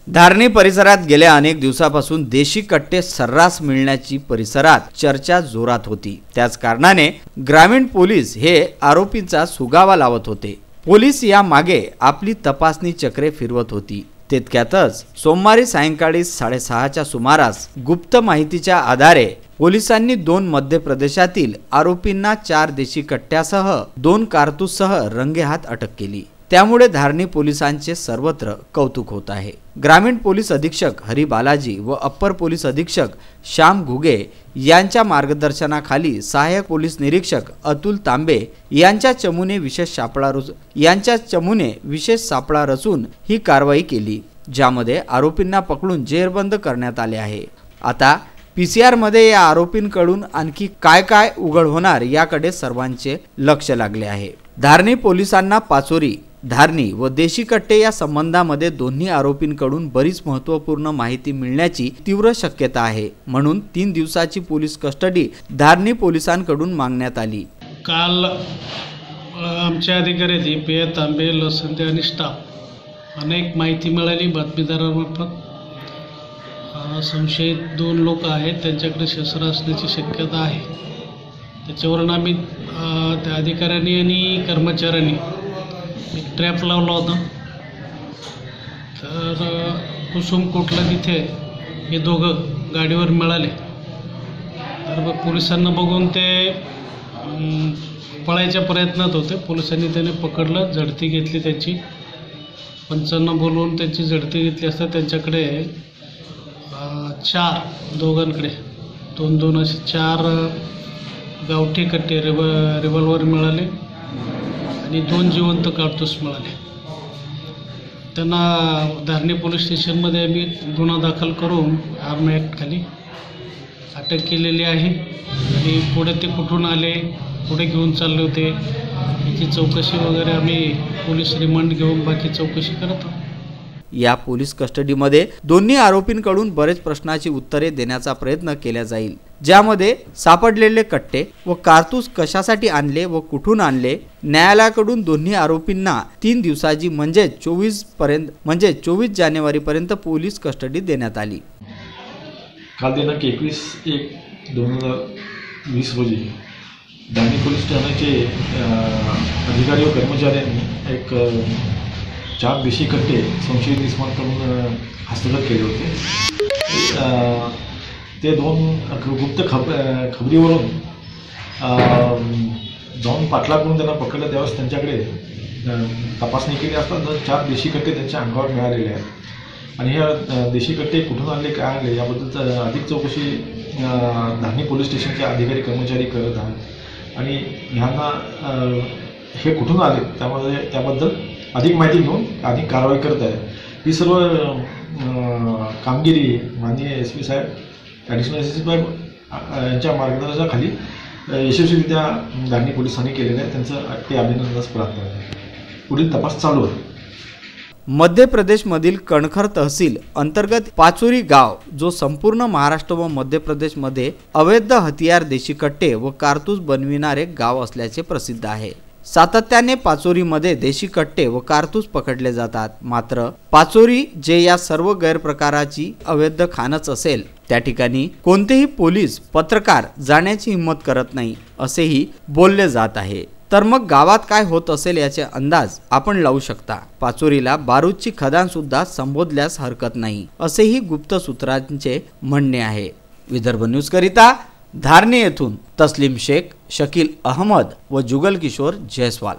धारणी परिसरात गेल्या अनेक दिवसापासून देशी कट्टे सर्रास मिळण्याची परिसरात चर्चा जोरात होती। त्याच कारणाने ग्रामीण पोलीस हे आरोपींचा सुगावा लावत होते। पोलीस या मागे आपली तपासणी चक्रे फिरवत होती। तितक्यातच सोमवारी सायंकाळी 6:30च्या सुमारास गुप्त माहितीच्या आधारे पोलिसांनी 2 मध्य प्रदेशातील आरोपींना 4 देशी कट्ट्यासह 2 कारतूससह रंगेहात अटक केली। त्यामुळे धारणी पोलिसांचे सर्वत्र कौतुक होत आहे। ग्रामीण पोलीस अधीक्षक हरी बालाजी व अप्पर पोलीस अधीक्षक श्याम घुगे यांच्या मार्गदर्शनाखाली सहाय्यक पोलीस निरीक्षक अतुल तांबे यांच्या चमूने विशेष सापळा रचून ही कारवाई केली, ज्यामध्ये आरोपींना पकडून जेरबंद करण्यात आले आहे। आता पीसीआर मध्ये या आरोपींकडून आणखी काय उघड होणार याकडे सर्वांचे लक्ष लागले आहे। धारणी पोलिसांना पाचोरी, धारणी व देशी कट्टे या संबंधामध्ये दोन्ही आरोपींकडून बरीच महत्त्वपूर्ण माहिती मिळण्याची तीव्र शक्यता आहे। म्हणून 3 दिवसाची पोलीस कस्टडी धारणी पोलिसांकडून मागण्यात आली। काल आमच्या अधिकारी पी तांबे, लसंदे आणि स्टाफ अनेक माहिती मिळाली बातमीदारांमार्फत। संशयित 2 लोक आहेत, त्यांच्याकडे शस्त्र असण्याची शक्यता आहे। त्याच्यावरून आम्ही त्या अधिकाऱ्यांनी आणि कर्मचाऱ्यांनी एक ट्रॅप लावला होता। तर कुसुम कोटला तिथे हे दोघं गाडीवर मिळाले। तर मग पोलिसांना बघून ते पळायच्या प्रयत्नात होते। पोलिसांनी त्याने पकडलं, झडती घेतली, त्यांची पंचांना बोलवून त्यांची झडती घेतली असता त्यांच्याकडे 4 दोघांकडे 2-2 असे 4 गावठी कट्टे रिव्हॉल्वर मिळाले आणि 2 जिवंत कारतूस मिळाले। त्यांना धारणी पोलीस स्टेशनमध्ये आम्ही गुन्हा दाखल करून आर्म ॲक्ट खाली अटक केलेली आहे। आणि पुढे ते कुठून आले, पुढे घेऊन चालले होते याची चौकशी वगैरे आम्ही पोलीस रिमांड घेऊन बाकी चौकशी करत आहोत। या पोलीस कस्टडीमध्ये दोन्ही आरोपींकडून बरेच प्रश्नांची उत्तरे देण्याचा प्रयत्न केला जाईल, ज्यामध्ये सापडलेले कट्टे व कारतूस कशासाठी आणले व कुठून आणले। न्यायालयाकडून दोन्ही आरोपींना 3 दिवसाची म्हणजे 24 जानेवारीपर्यंत पोलीस कस्टडी देण्यात आली। काल दिनांक 21/1/2020 रोजी धारणी पोलीस ठाण्याचे अधिकारी व कर्मचाऱ्यांनी एक 4 देशी कट्टे संशयित इसमांकडून हस्तगत केले होते। ते 2 गुप्त खबरीवरून जाऊन पाठलाग करून त्यांना पकडलं। त्यावेळेस त्यांच्याकडे तपासणी केली असता 4 देशी कट्टे त्यांच्या अंगावर मिळालेले आहेत। आणि ह्या देशी कट्टे कुठून आणले, काय आणले याबद्दल अधिक चौकशी धारणी पोलीस स्टेशनचे अधिकारी कर्मचारी करत आहेत। आणि ह्यांना हे कुठून आले त्याबद्दल अधिक माहिती घेऊन अधिक कारवाई करत आहे। ही सर्व कामगिरी माननीय SP साहेब, ॲडिशनल SP साहेब यांच्या मार्गदर्शनाखाली यशस्वीरित्या धारणी पोलिसांनी केलेलं आहे। त्यांचं ते अभिनंदनास पात्र आहे। पुढील तपास चालू आहे। मध्य प्रदेशमधील कणखर तहसील अंतर्गत पाचोरी गाव, जो संपूर्ण महाराष्ट्र व मध्य प्रदेशमध्ये अवैध हथियार, देशी कट्टे व कारतूस बनविणारे गाव असल्याचे प्रसिद्ध आहे। सातत्याने पाचोरीमध्ये देशी कट्टे व कारतूस पकडले जातात। मात्र पाचोरी जे या सर्व गैरप्रकाराची अवैध खाणच असेल, त्या ठिकाणी कोणतेही पोलीस, पत्रकार जाण्याची हिंमत करत नाही असेही बोलले जात आहे। तर मग गावात काय होत असेल याचे अंदाज आपण लावू शकता। पाचोरीला बारूदची खदान सुद्धा संबोधल्यास हरकत नाही असेही गुप्त सूत्रांचे म्हणणे आहे। विदर्भ न्यूज करिता धारणी येथून तस्लीम शेख, शकील अहमद व जुगल किशोर जयस्वाल।